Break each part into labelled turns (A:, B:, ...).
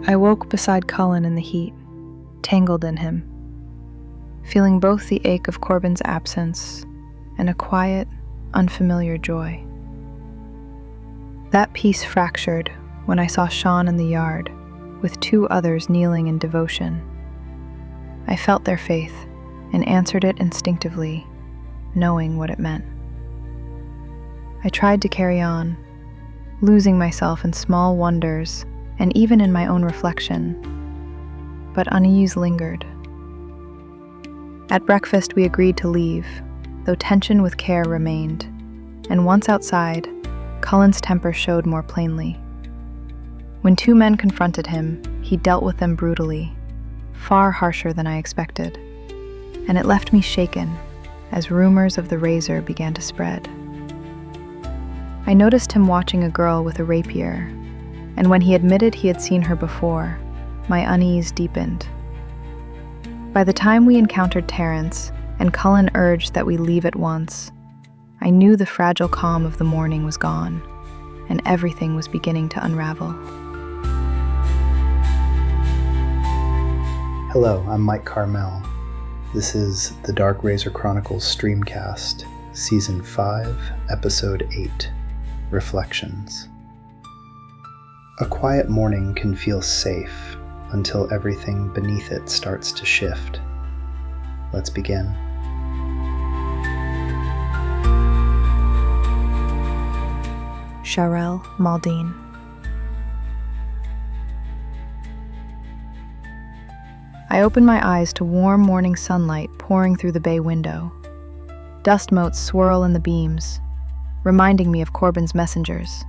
A: I woke beside Cullen in the heat, tangled in him, feeling both the ache of Corbin's absence and a quiet, unfamiliar joy. That peace fractured when I saw Shawn in the yard, with 2 others kneeling in devotion. I felt their faith and answered it instinctively, knowing what it meant. I tried to carry on, losing myself in small wonders and even in my own reflection, but unease lingered. At breakfast, we agreed to leave, though tension with Cair remained, and once outside, Cullen's temper showed more plainly. When 2 men confronted him, he dealt with them brutally, far harsher than I expected, and it left me shaken as rumors of the razor began to spread. I noticed him watching a girl with a rapier, and when he admitted he had seen her before, my unease deepened. By the time we encountered Terence, and Cullen urged that we leave at once, I knew the fragile calm of the morning was gone, and everything was beginning to unravel.
B: Hello, I'm Mike Carmel. This is the Dark Razor Chronicles streamcast, Season 5, Episode 8, Reflections. A quiet morning can feel safe until everything beneath it starts to shift. Let's begin.
A: Sharael Maldine. I opened my eyes to warm morning sunlight pouring through the bay window. Dust motes swirl in the beams, reminding me of Corbin's messengers.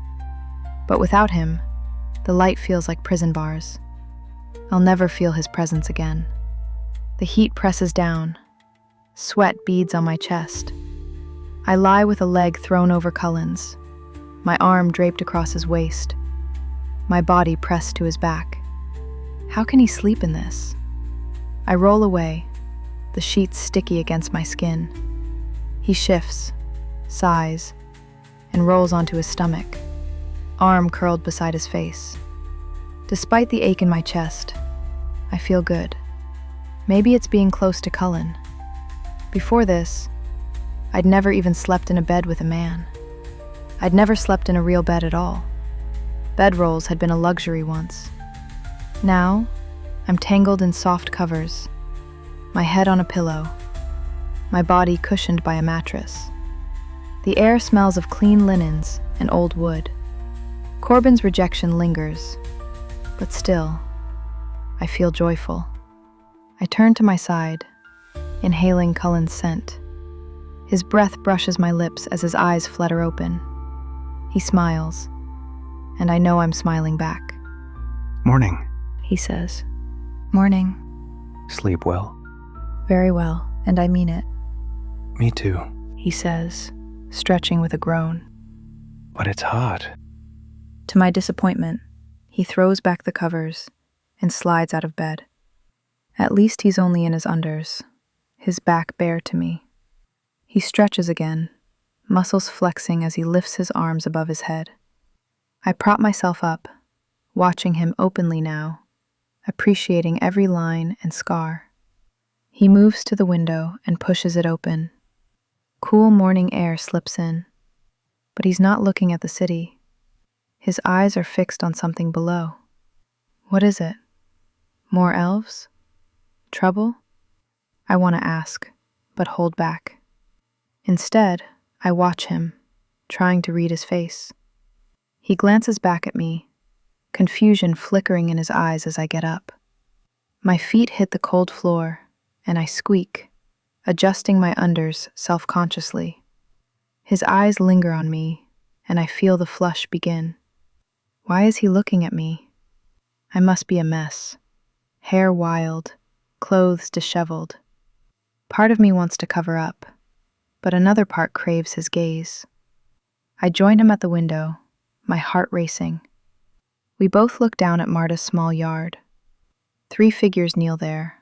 A: But without him, the light feels like prison bars. I'll never feel his presence again. The heat presses down. Sweat beads on my chest. I lie with a leg thrown over Cullen's, my arm draped across his waist, my body pressed to his back. How can he sleep in this? I roll away, the sheets sticky against my skin. He shifts, sighs, and rolls onto his stomach, arm curled beside his face. Despite the ache in my chest, I feel good. Maybe it's being close to Cullen. Before this, I'd never even slept in a bed with a man. I'd never slept in a real bed at all. Bedrolls had been a luxury once. Now, I'm tangled in soft covers, my head on a pillow, my body cushioned by a mattress. The air smells of clean linens and old wood. Corbin's rejection lingers, but still, I feel joyful. I turn to my side, inhaling Cullen's scent. His breath brushes my lips as his eyes flutter open. He smiles, and I know I'm smiling back.
C: Morning.
A: He says, "Morning."
C: Sleep well?
A: "Very well, and I mean it,"
C: Me too.
A: he says, stretching with a groan.
C: But it's hot.
A: To my disappointment, he throws back the covers and slides out of bed. At least he's only in his unders, his back bare to me. He stretches again, muscles flexing as he lifts his arms above his head. I prop myself up, watching him openly now, appreciating every line and scar. He moves to the window and pushes it open. Cool morning air slips in, but he's not looking at the city. His eyes are fixed on something below. What is it? More elves? Trouble? I want to ask, but hold back. Instead, I watch him, trying to read his face. He glances back at me, confusion flickering in his eyes as I get up. My feet hit the cold floor, and I squeak, adjusting my unders self-consciously. His eyes linger on me, and I feel the flush begin. Why is he looking at me? I must be a mess. Hair wild, clothes disheveled. Part of me wants to cover up, but another part craves his gaze. I join him at the window, my heart racing. We both look down at Marta's small yard. 3 figures kneel there,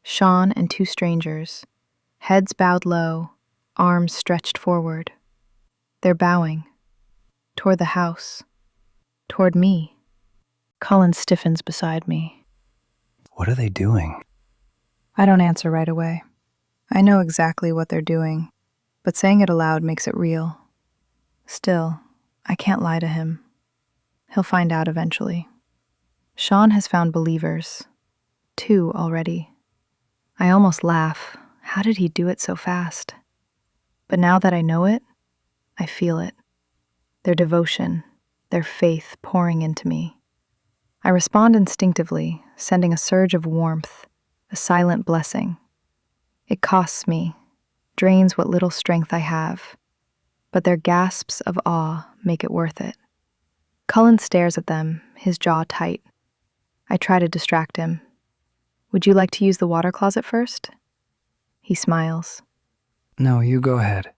A: Shawn and 2 strangers, heads bowed low, arms stretched forward. They're bowing, toward the house, toward me. Cullen stiffens beside me.
C: What are they doing?
A: I don't answer right away. I know exactly what they're doing, but saying it aloud makes it real. Still, I can't lie to him. He'll find out eventually. Shawn has found believers. 2 already. I almost laugh. How did he do it so fast? But now that I know it, I feel it. Their devotion, their faith pouring into me. I respond instinctively, sending a surge of warmth, a silent blessing. It costs me, drains what little strength I have, but their gasps of awe make it worth it. Cullen stares at them, his jaw tight. I try to distract him. Would you like to use the water closet first? He smiles.
C: No, you go ahead.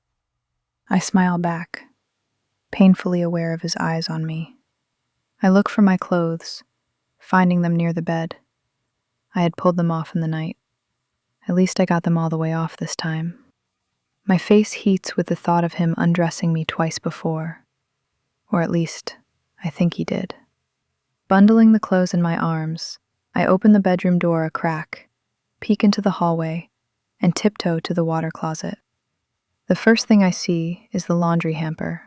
A: I smile back, painfully aware of his eyes on me. I look for my clothes, finding them near the bed. I had pulled them off in the night. At least I got them all the way off this time. My face heats with the thought of him undressing me twice before. Or at least, I think he did. Bundling the clothes in my arms, I open the bedroom door a crack, peek into the hallway, and tiptoe to the water closet. The first thing I see is the laundry hamper.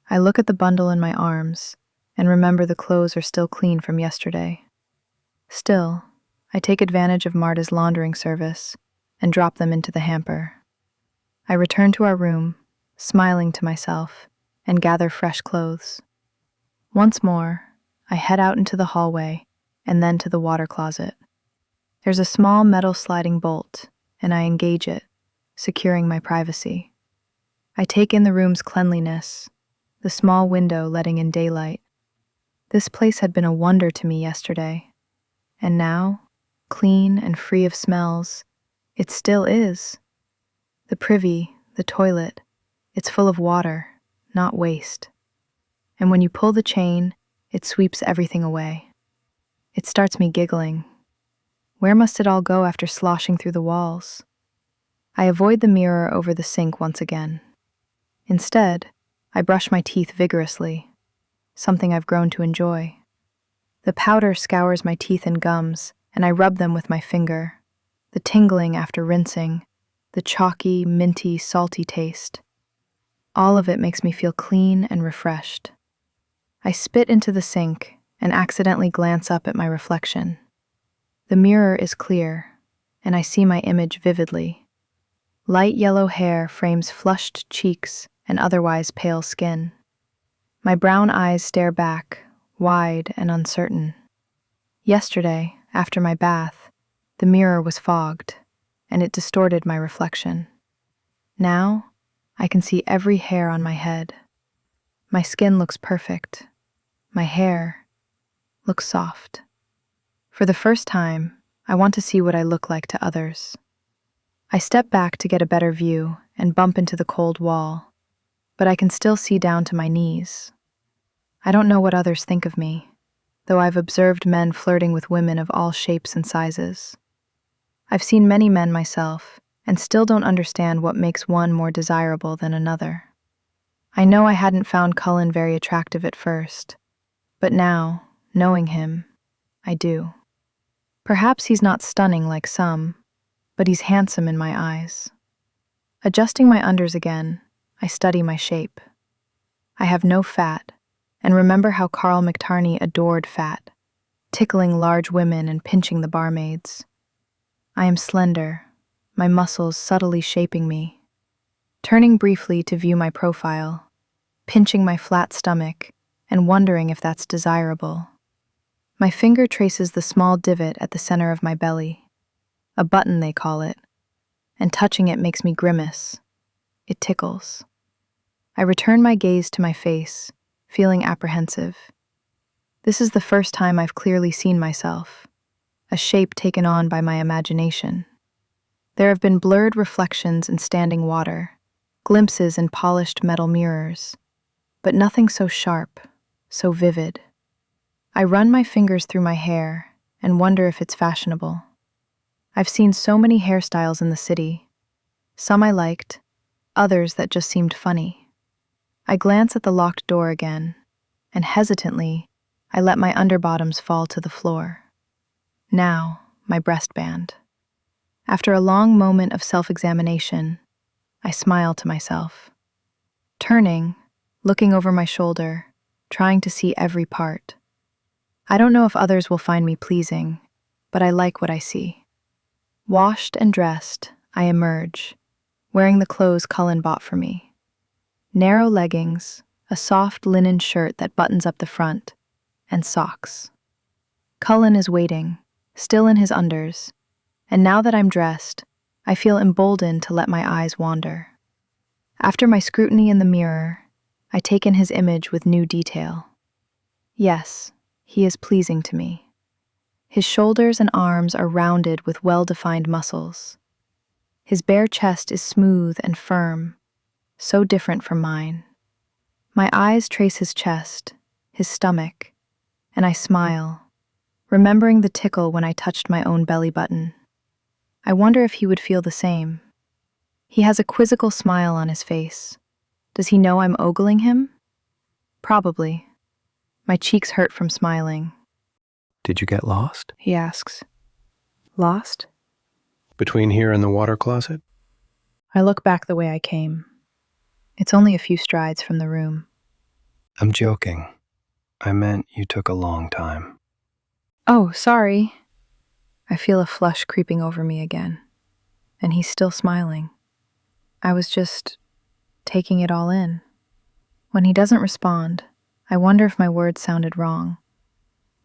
A: I look at the bundle in my arms and remember the clothes are still clean from yesterday. Still, I take advantage of Marta's laundering service and drop them into the hamper. I return to our room, smiling to myself, and gather fresh clothes. Once more, I head out into the hallway and then to the water closet. There's a small metal sliding bolt, and I engage it, securing my privacy. I take in the room's cleanliness, the small window letting in daylight. This place had been a wonder to me yesterday, and now, clean and free of smells, it still is. The privy, the toilet, it's full of water, not waste. And when you pull the chain, it sweeps everything away. It starts me giggling. Where must it all go after sloshing through the walls? I avoid the mirror over the sink once again. Instead, I brush my teeth vigorously, something I've grown to enjoy. The powder scours my teeth and gums, and I rub them with my finger. The tingling after rinsing, the chalky, minty, salty taste. All of it makes me feel clean and refreshed. I spit into the sink and accidentally glance up at my reflection. The mirror is clear, and I see my image vividly. Light yellow hair frames flushed cheeks and otherwise pale skin. My brown eyes stare back, wide and uncertain. Yesterday, after my bath, the mirror was fogged, and it distorted my reflection. Now, I can see every hair on my head. My skin looks perfect. My hair looks soft. For the first time, I want to see what I look like to others. I step back to get a better view and bump into the cold wall, but I can still see down to my knees. I don't know what others think of me, though I've observed men flirting with women of all shapes and sizes. I've seen many men myself, and still don't understand what makes one more desirable than another. I know I hadn't found Cullen very attractive at first, but now, knowing him, I do. Perhaps he's not stunning like some, but he's handsome in my eyes. Adjusting my unders again, I study my shape. I have no fat, and remember how Carl McTarney adored fat, tickling large women and pinching the barmaids. I am slender, my muscles subtly shaping me. Turning briefly to view my profile, pinching my flat stomach, and wondering if that's desirable. My finger traces the small divot at the center of my belly. A button, they call it, and touching it makes me grimace. It tickles. I return my gaze to my face, feeling apprehensive. This is the first time I've clearly seen myself, a shape taken on by my imagination. There have been blurred reflections in standing water, glimpses in polished metal mirrors, but nothing so sharp, so vivid. I run my fingers through my hair and wonder if it's fashionable. I've seen so many hairstyles in the city. Some I liked, others that just seemed funny. I glance at the locked door again, and hesitantly, I let my underbottoms fall to the floor. Now, my breastband. After a long moment of self-examination, I smile to myself. Turning, looking over my shoulder, trying to see every part. I don't know if others will find me pleasing, but I like what I see. Washed and dressed, I emerge, wearing the clothes Cullen bought for me. Narrow leggings, a soft linen shirt that buttons up the front, and socks. Cullen is waiting, still in his unders, and now that I'm dressed, I feel emboldened to let my eyes wander. After my scrutiny in the mirror, I take in his image with new detail. Yes, he is pleasing to me. His shoulders and arms are rounded with well-defined muscles. His bare chest is smooth and firm, so different from mine. My eyes trace his chest, his stomach, and I smile, remembering the tickle when I touched my own belly button. I wonder if he would feel the same. He has a quizzical smile on his face. Does he know I'm ogling him? Probably. My cheeks hurt from smiling.
C: Did you get lost?
A: He asks. Lost?
C: Between here and the water closet?
A: I look back the way I came. It's only a few strides from the room.
C: I'm joking. I meant you took a long time.
A: Oh, sorry. I feel a flush creeping over me again, and he's still smiling. I was just taking it all in. When he doesn't respond, I wonder if my words sounded wrong.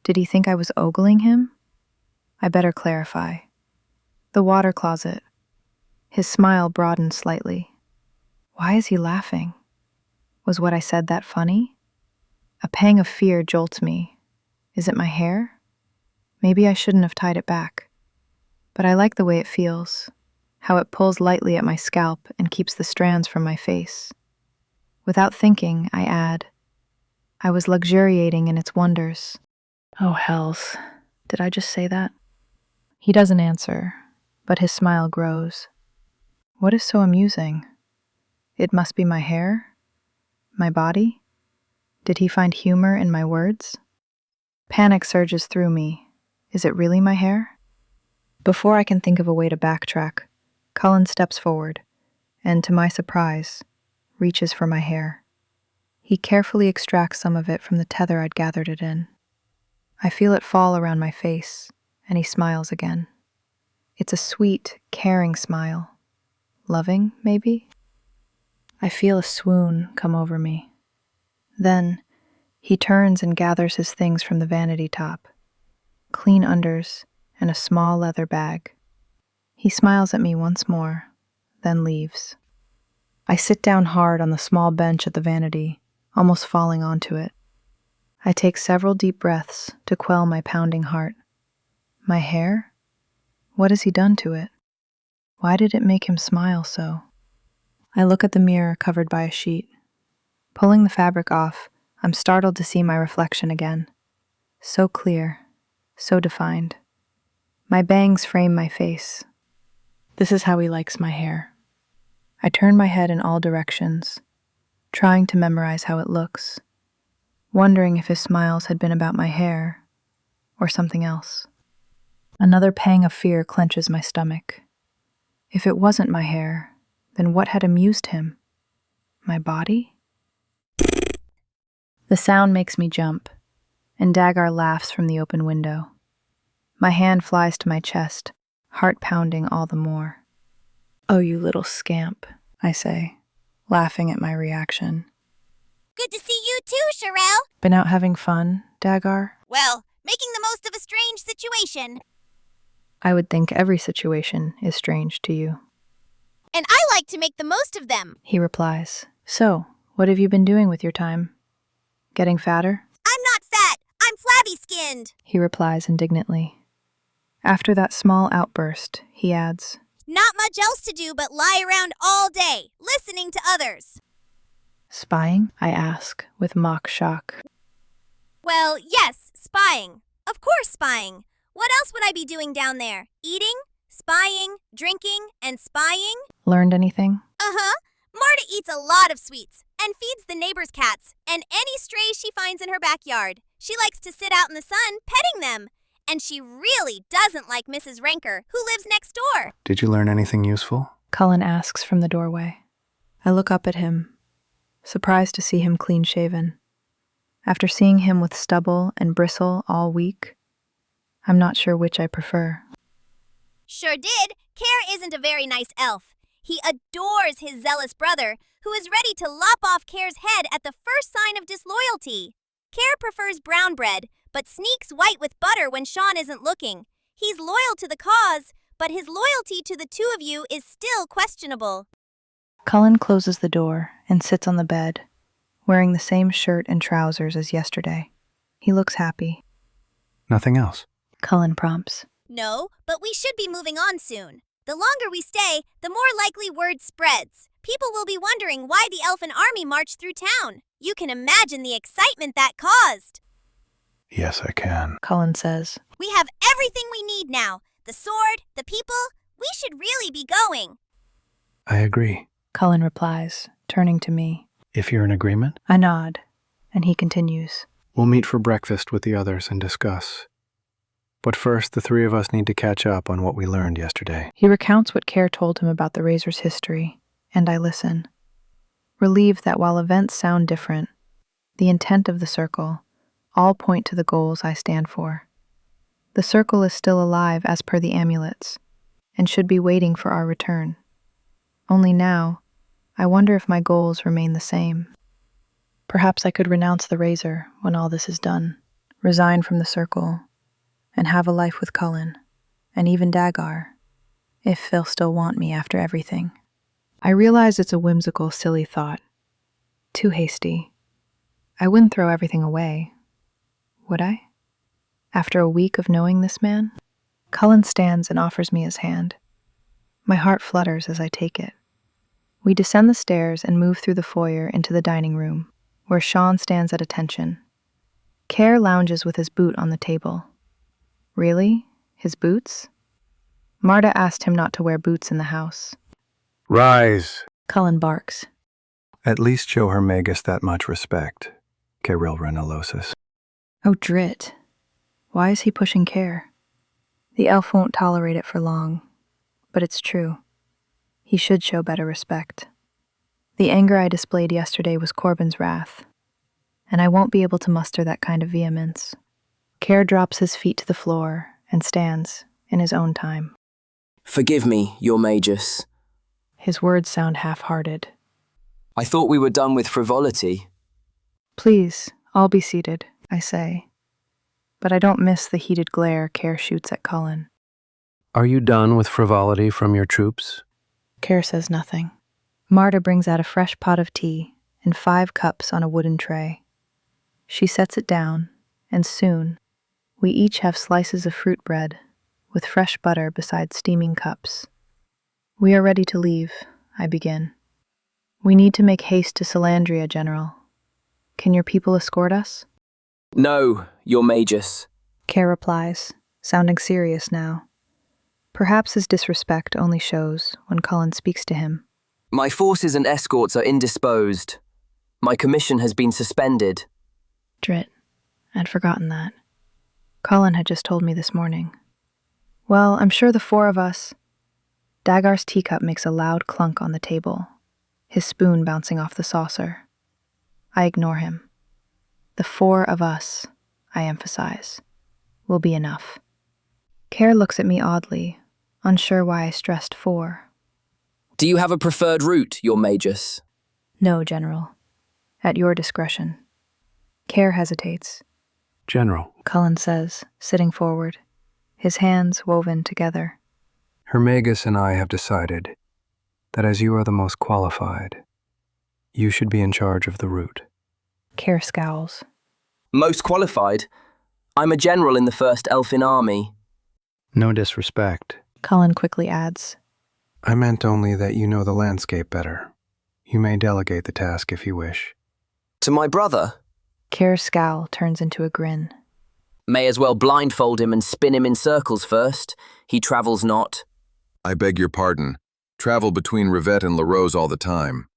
A: Did he think I was ogling him? I better clarify. The water closet. His smile broadened slightly. Why is he laughing? Was what I said that funny? A pang of fear jolts me. Is it my hair? Maybe I shouldn't have tied it back. But I like the way it feels, how it pulls lightly at my scalp and keeps the strands from my face. Without thinking, I add, I was luxuriating in its wonders. Oh, hells. Did I just say that? He doesn't answer, but his smile grows. What is so amusing? It must be my hair? My body? Did he find humor in my words? Panic surges through me. Is it really my hair? Before I can think of a way to backtrack, Cullen steps forward, and to my surprise, reaches for my hair. He carefully extracts some of it from the tether I'd gathered it in. I feel it fall around my face, and he smiles again. It's a sweet, caring smile. Loving, maybe? I feel a swoon come over me. Then, he turns and gathers his things from the vanity top. Clean unders and a small leather bag. He smiles at me once more, then leaves. I sit down hard on the small bench at the vanity, almost falling onto it. I take several deep breaths to quell my pounding heart. My hair? What has he done to it? Why did it make him smile so? I look at the mirror covered by a sheet. Pulling the fabric off, I'm startled to see my reflection again. So clear, so defined. My bangs frame my face. This is how he likes my hair. I turn my head in all directions, trying to memorize how it looks, wondering if his smiles had been about my hair or something else. Another pang of fear clenches my stomach. If it wasn't my hair, then what had amused him? My body? The sound makes me jump, and DagGar laughs from the open window. My hand flies to my chest, heart pounding all the more. Oh, you little scamp, I say, laughing at my reaction.
D: Good to see you too, Sharael.
A: Been out having fun, DagGar?
D: Well, making the most of a strange situation.
A: I would think every situation is strange to you,
D: And I like to make the most of them.
A: he replies. So, what have you been doing with your time? Getting fatter?
D: I'm not fat. I'm flabby-skinned.
A: He replies indignantly. After that small outburst, he adds,
D: Not much else to do but lie around all day, listening to others.
A: Spying? I ask, with mock shock.
D: Well, yes, spying. Of course spying. What else would I be doing down there? Eating, spying, drinking, and spying?
A: Learned anything?
D: Uh-huh. Marta eats a lot of sweets, and and feeds the neighbor's cats and any strays she finds in her backyard. She likes to sit out in the sun, petting them. And she really doesn't like Mrs. Ranker, who lives next door.
C: Did you learn anything useful?
A: Cullen asks from the doorway. I look up at him, surprised to see him clean-shaven. After seeing him with stubble and bristle all week, I'm not sure which I prefer.
D: Sure did. Cair isn't a very nice elf. He adores his zealous brother, who is ready to lop off Cair's head at the first sign of disloyalty. Cair prefers brown bread, but sneaks white with butter when Shawn isn't looking. He's loyal to the cause, but his loyalty to the two of you is still questionable.
A: Cullen closes the door and sits on the bed, wearing the same shirt and trousers as yesterday. He looks happy.
C: Nothing else?
A: Cullen prompts.
D: No, but we should be moving on soon. The longer we stay, the more likely word spreads. People will be wondering why the elfin army marched through town. You can imagine the excitement that caused.
C: Yes, I can.
A: Cullen says.
D: We have everything we need now. The sword, the people. We should really be going.
C: I agree.
A: Cullen replies, turning to me.
C: If you're in agreement?
A: I nod, and he continues.
C: We'll meet for breakfast with the others and discuss. But first, the three of us need to catch up on what we learned yesterday.
A: He recounts what Cair told him about the Razor's history, and I listen, relieved that while events sound different, the intent of the circle all point to the goals I stand for. The circle is still alive as per the amulets, and should be waiting for our return. Only now, I wonder if my goals remain the same. Perhaps I could renounce the Razor when all this is done, resign from the circle, and have a life with Cullen, and even DagGar, if they'll still want me after everything. I realize it's a whimsical, silly thought. Too hasty. I wouldn't throw everything away, would I? After a week of knowing this man? Cullen stands and offers me his hand. My heart flutters as I take it. We descend the stairs and move through the foyer into the dining room, where Shawn stands at attention. Cair lounges with his boot on the table. Really? His boots? Marta asked him not to wear boots in the house.
C: Rise!
A: Cullen barks.
C: At least show her Magus that much respect, Cairil Renalosis.
A: Oh, drit. Why is he pushing Cair? The elf won't tolerate it for long, but it's true. He should show better respect. The anger I displayed yesterday was Corbin's wrath, and I won't be able to muster that kind of vehemence. Cair drops his feet to the floor and stands in his own time.
E: Forgive me, your Magus.
A: His words sound half-hearted.
E: I thought we were done with frivolity.
A: Please, I'll be seated, I say. But I don't miss the heated glare Cair shoots at Cullen.
C: Are you done with frivolity from your troops?
A: Cair says nothing. Marta brings out a fresh pot of tea and 5 cups on a wooden tray. She sets it down, and soon, we each have slices of fruit bread with fresh butter beside steaming cups. We are ready to leave, I begin. We need to make haste to Silandria, General. Can your people escort us?
E: No, your Magus.
A: Cair replies, sounding serious now. Perhaps his disrespect only shows when Cullen speaks to him.
E: My forces and escorts are indisposed. My commission has been suspended.
A: Drit, I'd forgotten that. Cullen had just told me this morning. Well, I'm sure the 4 of us... DagGar's teacup makes a loud clunk on the table, his spoon bouncing off the saucer. I ignore him. The 4 of us, I emphasize, will be enough. Cair looks at me oddly, unsure why I stressed 4.
E: Do you have a preferred route, your Magus?
A: No, General. At your discretion. Cair hesitates.
C: General,
A: Cullen says, sitting forward, his hands woven together.
C: Her Magus and I have decided that as you are the most qualified, you should be in charge of the route.
A: Cair scowls.
E: Most qualified? I'm a general in the 1st Elfin Army.
C: No disrespect.
A: Cullen quickly adds.
C: I meant only that you know the landscape better. You may delegate the task if you wish.
E: To my brother?
A: Cair's scowl turns into a grin.
E: May as well blindfold him and spin him in circles first. He travels not.
F: I beg your pardon. Travel between Rivette and Larose all the time.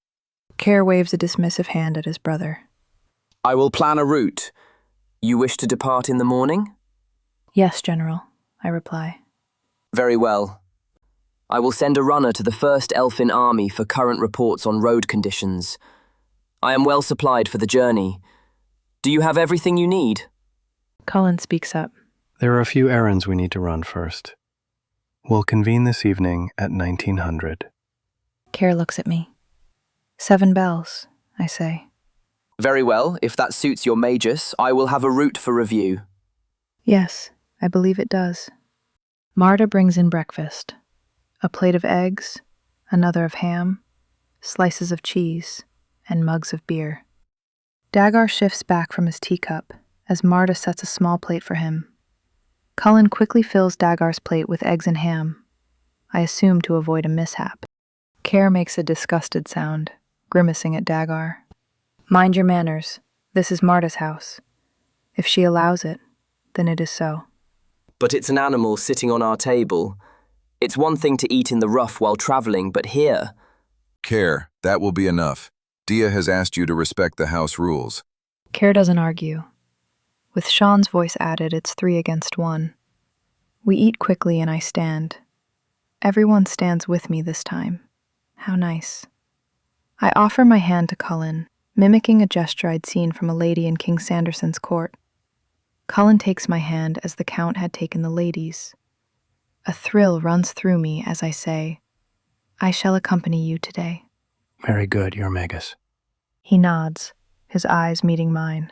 A: Cair waves a dismissive hand at his brother.
E: I will plan a route. You wish to depart in the morning?
A: Yes, General, I reply.
E: Very well. I will send a runner to the 1st Elfin Army for current reports on road conditions. I am well supplied for the journey. Do you have everything you need?
A: Cullen speaks up.
C: There are a few errands we need to run first. We'll convene this evening at 1900.
A: Cair looks at me. 7 bells, I say.
E: Very well. If that suits your magus, I will have a route for review.
A: Yes, I believe it does. Marta brings in breakfast. A plate of eggs, another of ham, slices of cheese, and mugs of beer. DagGar shifts back from his teacup as Marta sets a small plate for him. Cullen quickly fills DagGar's plate with eggs and ham, I assume to avoid a mishap. Cair makes a disgusted sound, grimacing at DagGar. Mind your manners. This is Marta's house. If she allows it, then it is so.
E: But it's an animal sitting on our table. It's one thing to eat in the rough while traveling, but here...
F: Cair, that will be enough. Dia has asked you to respect the house rules.
A: Cair doesn't argue. With Shawn's voice added, it's 3 against 1. We eat quickly and I stand. Everyone stands with me this time. How nice. I offer my hand to Cullen, mimicking a gesture I'd seen from a lady in King Sanderson's court. Cullen takes my hand as the Count had taken the lady's. A thrill runs through me as I say, I shall accompany you today.
C: Very good, your magus.
A: He nods, his eyes meeting mine.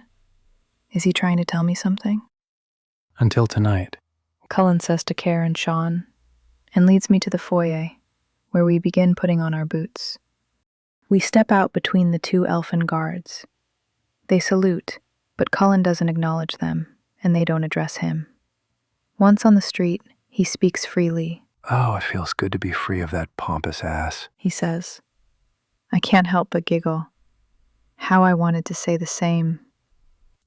A: Is he trying to tell me something?
C: Until tonight.
A: Cullen says to Cair and Shawn, and leads me to the foyer, where we begin putting on our boots. We step out between the 2 elfin guards. They salute, but Cullen doesn't acknowledge them, and they don't address him. Once on the street, he speaks freely.
C: Oh, it feels good to be free of that pompous ass.
A: He says. I can't help but giggle. How I wanted to say the same.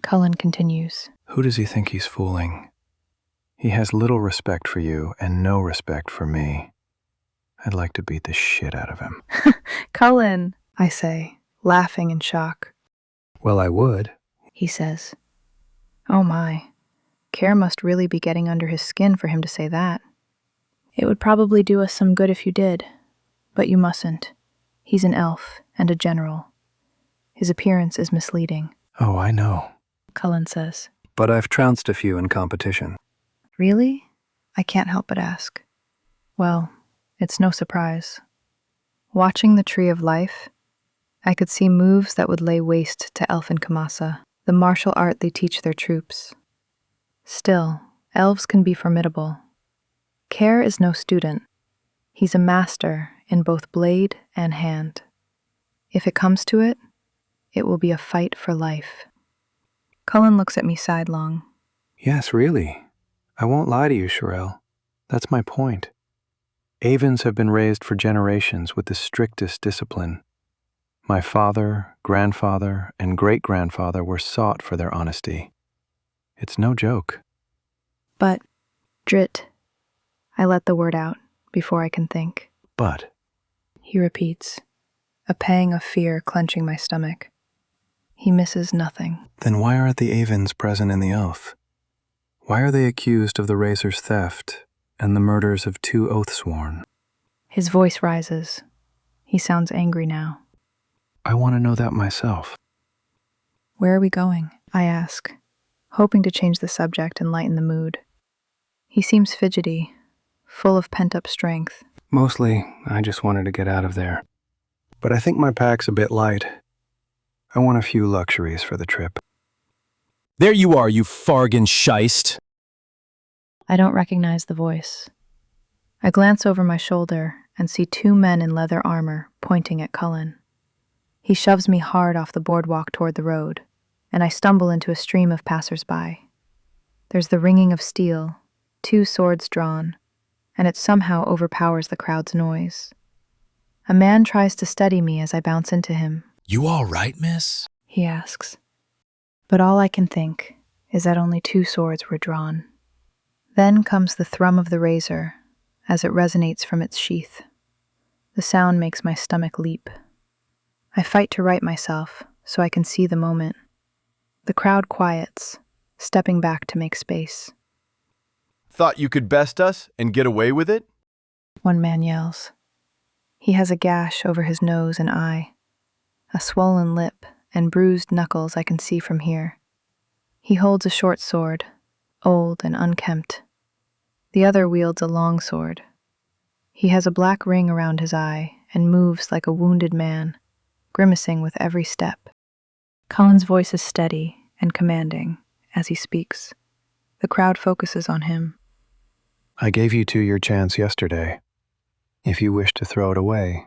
A: Cullen continues.
C: Who does he think he's fooling? He has little respect for you and no respect for me. I'd like to beat the shit out of him.
A: Cullen, I say, laughing in shock.
C: Well, I would.
A: He says. Oh my, Cair must really be getting under his skin for him to say that. It would probably do us some good if you did, but you mustn't. He's an elf and a general. His appearance is misleading.
C: Oh, I know.
A: Cullen says.
C: But I've trounced a few in competition.
A: Really? I can't help but ask. Well, it's no surprise. Watching the Tree of Life, I could see moves that would lay waste to Elfin Kamasa, the martial art they teach their troops. Still, elves can be formidable. Cair is no student. He's a master in both blade and hand. If it comes to it, it will be a fight for life. Cullen looks at me sidelong.
C: Yes, really. I won't lie to you, Sharael. That's my point. Avens have been raised for generations with the strictest discipline. My father, grandfather, and great-grandfather were sought for their honesty. It's no joke.
A: But, Drit, I let the word out before I can think.
C: But,
A: he repeats, a pang of fear clenching my stomach. He misses nothing.
C: Then why aren't the Avens present in the oath? Why are they accused of the Razor's theft and the murders of 2 oath-sworn?
A: His voice rises. He sounds angry now.
C: I want to know that myself.
A: Where are we going? I ask, hoping to change the subject and lighten the mood. He seems fidgety, full of pent-up strength.
C: Mostly, I just wanted to get out of there. But I think my pack's a bit light. I want a few luxuries for the trip.
G: There you are, you fargan scheist.
A: I don't recognize the voice. I glance over my shoulder and see 2 men in leather armor pointing at Cullen. He shoves me hard off the boardwalk toward the road, and I stumble into a stream of passers-by. There's the ringing of steel, 2 swords drawn, and it somehow overpowers the crowd's noise. A man tries to steady me as I bounce into him.
G: You all right, miss?
A: He asks. But all I can think is that only 2 swords were drawn. Then comes the thrum of the razor as it resonates from its sheath. The sound makes my stomach leap. I fight to right myself so I can see the moment. The crowd quiets, stepping back to make space.
H: Thought you could best us and get away with it?
A: One man yells. He has a gash over his nose and eye, a swollen lip and bruised knuckles I can see from here. He holds a short sword, old and unkempt. The other wields a long sword. He has a black ring around his eye and moves like a wounded man, grimacing with every step. Cullen's voice is steady and commanding as he speaks. The crowd focuses on him.
C: I gave you two your chance yesterday. If you wish to throw it away,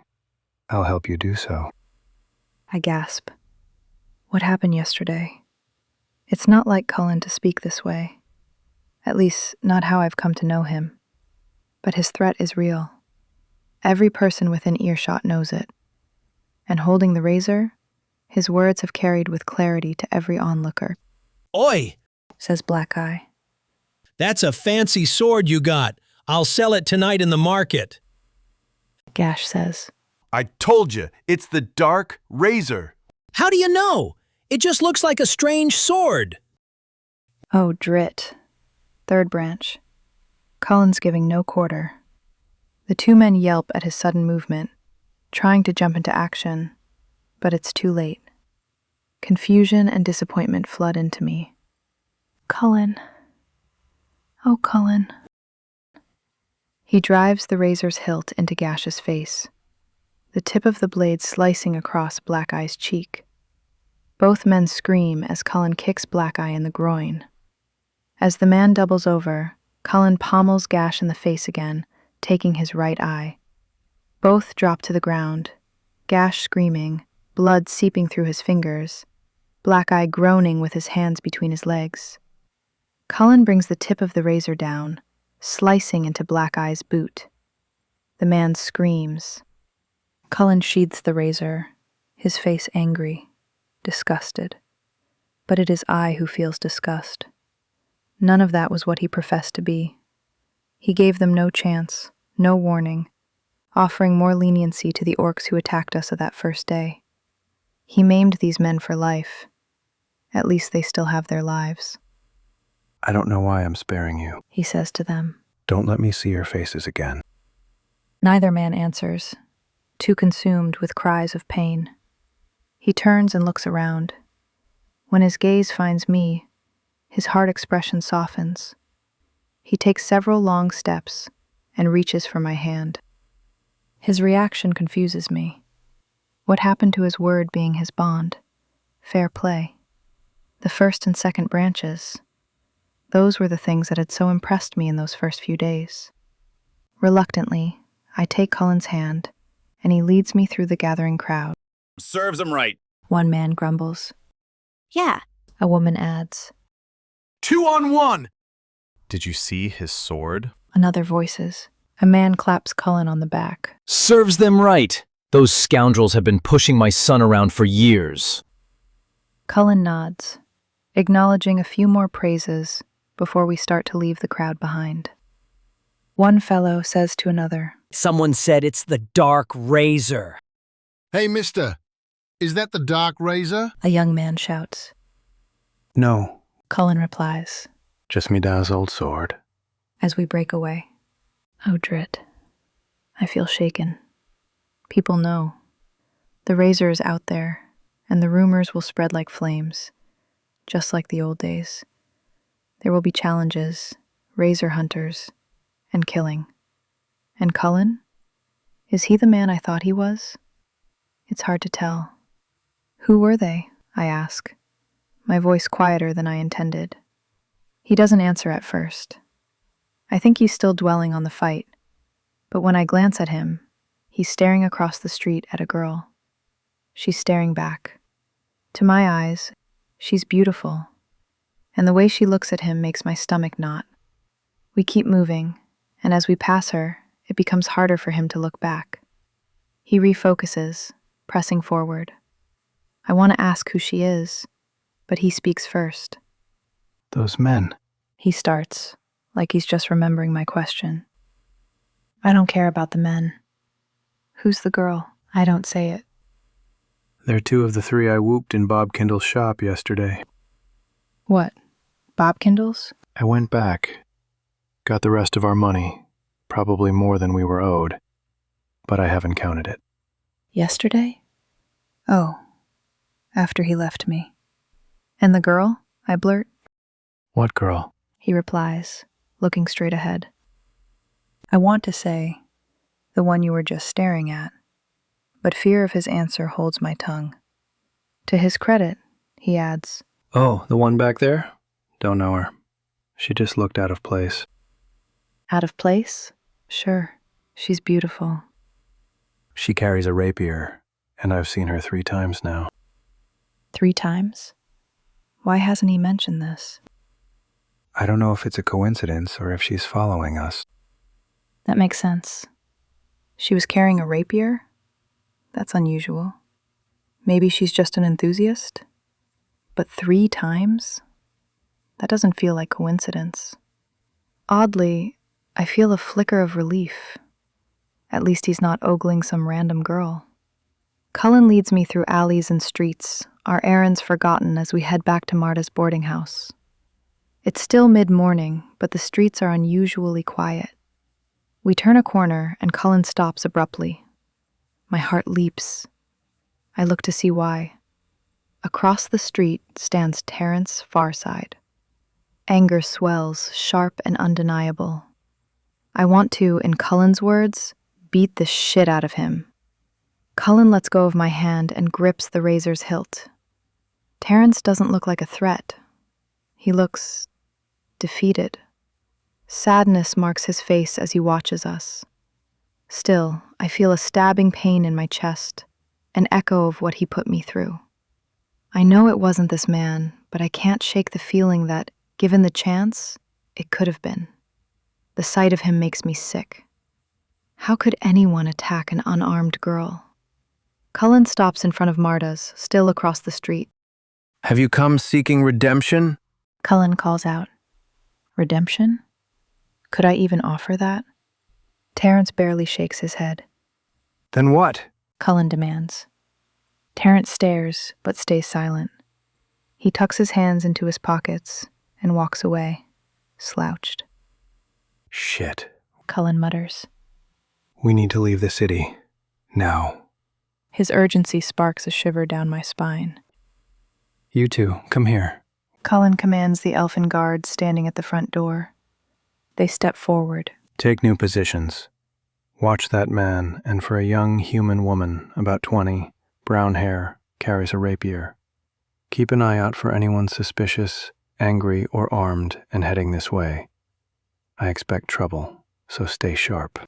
C: I'll help you do so.
A: I gasp. What happened yesterday? It's not like Cullen to speak this way. At least, not how I've come to know him. But his threat is real. Every person within earshot knows it. And holding the razor, his words have carried with clarity to every onlooker.
I: Oi!
A: Says Black Eye.
I: That's a fancy sword you got. I'll sell it tonight in the market.
A: Gash says.
H: I told you, it's the dark razor.
I: How do you know? It just looks like a strange sword.
A: Oh, drit. Third branch. Cullen's giving no quarter. The two men yelp at his sudden movement, trying to jump into action, but it's too late. Confusion and disappointment flood into me. Cullen. Oh, Cullen. He drives the razor's hilt into Gash's face, the tip of the blade slicing across Black Eye's cheek. Both men scream as Cullen kicks Black Eye in the groin. As the man doubles over, Cullen pommels Gash in the face again, taking his right eye. Both drop to the ground, Gash screaming, blood seeping through his fingers, Black Eye groaning with his hands between his legs. Cullen brings the tip of the razor down, slicing into Black Eye's boot. The man screams. Cullen sheathes the razor, his face angry, disgusted. But it is I who feels disgust. None of that was what he professed to be. He gave them no chance, no warning, offering more leniency to the orcs who attacked us that first day. He maimed these men for life. At least they still have their lives.
C: I don't know why I'm sparing you,
A: He says to them.
C: Don't let me see your faces again.
A: Neither man answers, too consumed with cries of pain. He turns and looks around. When his gaze finds me, his hard expression softens. He takes several long steps and reaches for my hand. His reaction confuses me. What happened to his word being his bond? Fair play. The first and second branches. Those were the things that had so impressed me in those first few days. Reluctantly, I take Cullen's hand, and he leads me through the gathering crowd.
J: Serves him right.
A: One man grumbles.
D: Yeah.
A: A woman adds.
J: 2 on 1.
H: Did you see his sword?
A: Another voices. A man claps Cullen on the back.
G: Serves them right. Those scoundrels have been pushing my son around for years.
A: Cullen nods, acknowledging a few more praises before we start to leave the crowd behind. One fellow says to another,
I: Someone said it's the dark razor.
K: Hey, mister, is that the dark razor?
A: A young man shouts.
C: No,
A: Cullen replies,
C: just me dad's old sword.
A: as we break away. Oh, drit. I feel shaken. People know. The razor is out there, and the rumors will spread like flames, just like the old days. There will be challenges, razor hunters, and killing. And Cullen? Is he the man I thought he was? It's hard to tell. Who were they? I ask, my voice quieter than I intended. He doesn't answer at first. I think he's still dwelling on the fight, but when I glance at him, he's staring across the street at a girl. She's staring back. To my eyes, she's beautiful, and the way she looks at him makes my stomach knot. We keep moving, and as we pass her, it becomes harder for him to look back. He refocuses, pressing forward. I want to ask who she is, but he speaks first.
C: Those men.
A: He starts, like he's just remembering my question. I don't care about the men. Who's the girl? I don't say it.
C: They're two of the three I whooped in Bob Kindle's shop yesterday.
A: What? Bob Kindle's?
C: I went back, got the rest of our money, probably more than we were owed, but I haven't counted it.
A: Yesterday? Oh, after he left me. And the girl? I blurt.
C: What girl?
A: He replies, looking straight ahead. I want to say, the one you were just staring at, but fear of his answer holds my tongue. To his credit, he adds,
C: Oh, the one back there? Don't know her. She just looked out of place.
A: Out of place? Sure, she's beautiful.
C: She carries a rapier, and I've seen her 3 times now.
A: 3 times? Why hasn't he mentioned this?
C: I don't know if it's a coincidence or if she's following us.
A: That makes sense. She was carrying a rapier? That's unusual. Maybe she's just an enthusiast? But 3 times? That doesn't feel like coincidence. Oddly, I feel a flicker of relief. At least he's not ogling some random girl. Cullen leads me through alleys and streets, our errands forgotten as we head back to Marta's boarding house. It's still mid-morning, but the streets are unusually quiet. We turn a corner and Cullen stops abruptly. My heart leaps. I look to see why. Across the street stands Terrence Farside. Anger swells, sharp and undeniable. I want to, in Cullen's words, beat the shit out of him. Cullen lets go of my hand and grips the razor's hilt. Terrence doesn't look like a threat. He looks defeated. Sadness marks his face as he watches us. Still, I feel a stabbing pain in my chest, an echo of what he put me through. I know it wasn't this man, but I can't shake the feeling that, given the chance, it could have been. The sight of him makes me sick. How could anyone attack an unarmed girl? Cullen stops in front of Marta's, still across the street.
H: Have you come seeking redemption?
A: Cullen calls out. Redemption? Could I even offer that? Terrence barely shakes his head.
H: Then what?
A: Cullen demands. Terrence stares, but stays silent. He tucks his hands into his pockets and walks away, slouched.
C: Shit.
A: Cullen mutters.
C: We need to leave the city. Now.
A: His urgency sparks a shiver down my spine.
C: You two, come here.
A: Cullen commands the elfin guards standing at the front door. They step forward.
C: Take new positions. Watch that man, and for a young human woman, about 20, brown hair, carries a rapier. Keep an eye out for anyone suspicious, angry, or armed and heading this way. I expect trouble, so stay sharp.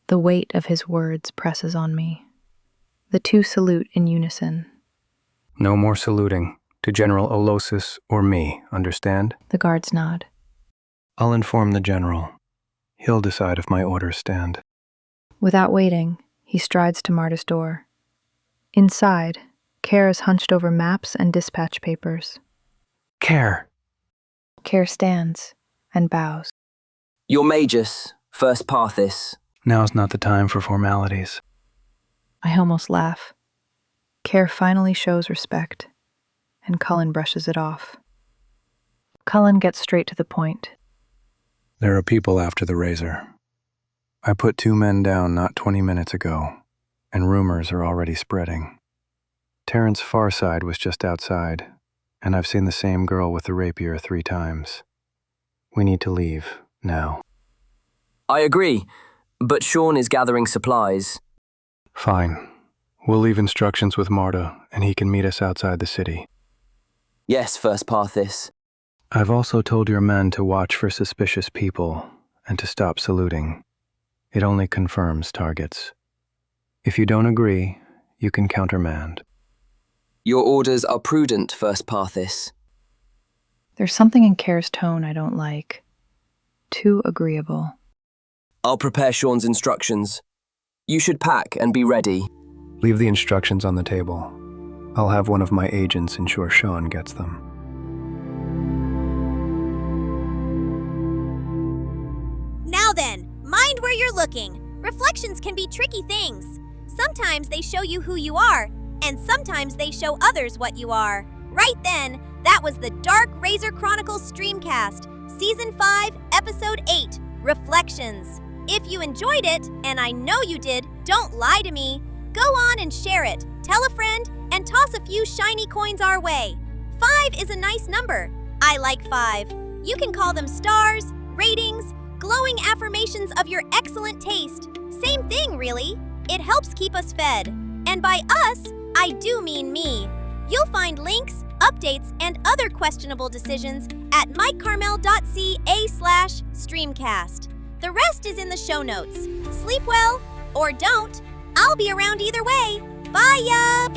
A: The weight of his words presses on me. The two salute in unison.
C: No more saluting, to General Olosis or me, understand?
A: The guards nod.
C: I'll inform the general. He'll decide if my orders stand.
A: Without waiting, he strides to Marta's door. Inside, Cair is hunched over maps and dispatch papers.
C: Cair!
A: Cair stands and bows.
E: Your Magus, First Parthis.
C: Now's not the time for formalities.
A: I almost laugh. Cair finally shows respect, and Cullen brushes it off. Cullen gets straight to the point.
C: There are people after the razor. I put 2 men down not 20 minutes ago, and rumors are already spreading. Terrence Farside was just outside, and I've seen the same girl with the rapier 3 times. We need to leave, now.
E: I agree, but Shawn is gathering supplies.
C: Fine. We'll leave instructions with Marta, and he can meet us outside the city.
E: Yes, First Parthis.
C: I've also told your men to watch for suspicious people, and to stop saluting. It only confirms targets. If you don't agree, you can countermand.
E: Your orders are prudent, First Parthis.
A: There's something in Cair's tone I don't like. Too agreeable.
E: I'll prepare Shawn's instructions. You should pack and be ready.
C: Leave the instructions on the table. I'll have one of my agents ensure Shawn gets them.
D: Now then, where you're looking. Reflections can be tricky things. Sometimes they show you who you are, and sometimes they show others what you are. Right then, that was the Dark Razor Chronicles Streamcast, Season 5, Episode 8, Reflections. If you enjoyed it, and I know you did, don't lie to me. Go on and share it, tell a friend, and toss a few shiny coins our way. 5 is a nice number. I like 5. You can call them stars, ratings, glowing affirmations of your excellent taste. Same thing, really. It helps keep us fed. And by us, I do mean me. You'll find links, updates, and other questionable decisions at mikecarmel.ca/streamcast. The rest is in the show notes. Sleep well, or don't. I'll be around either way. Bye, ya!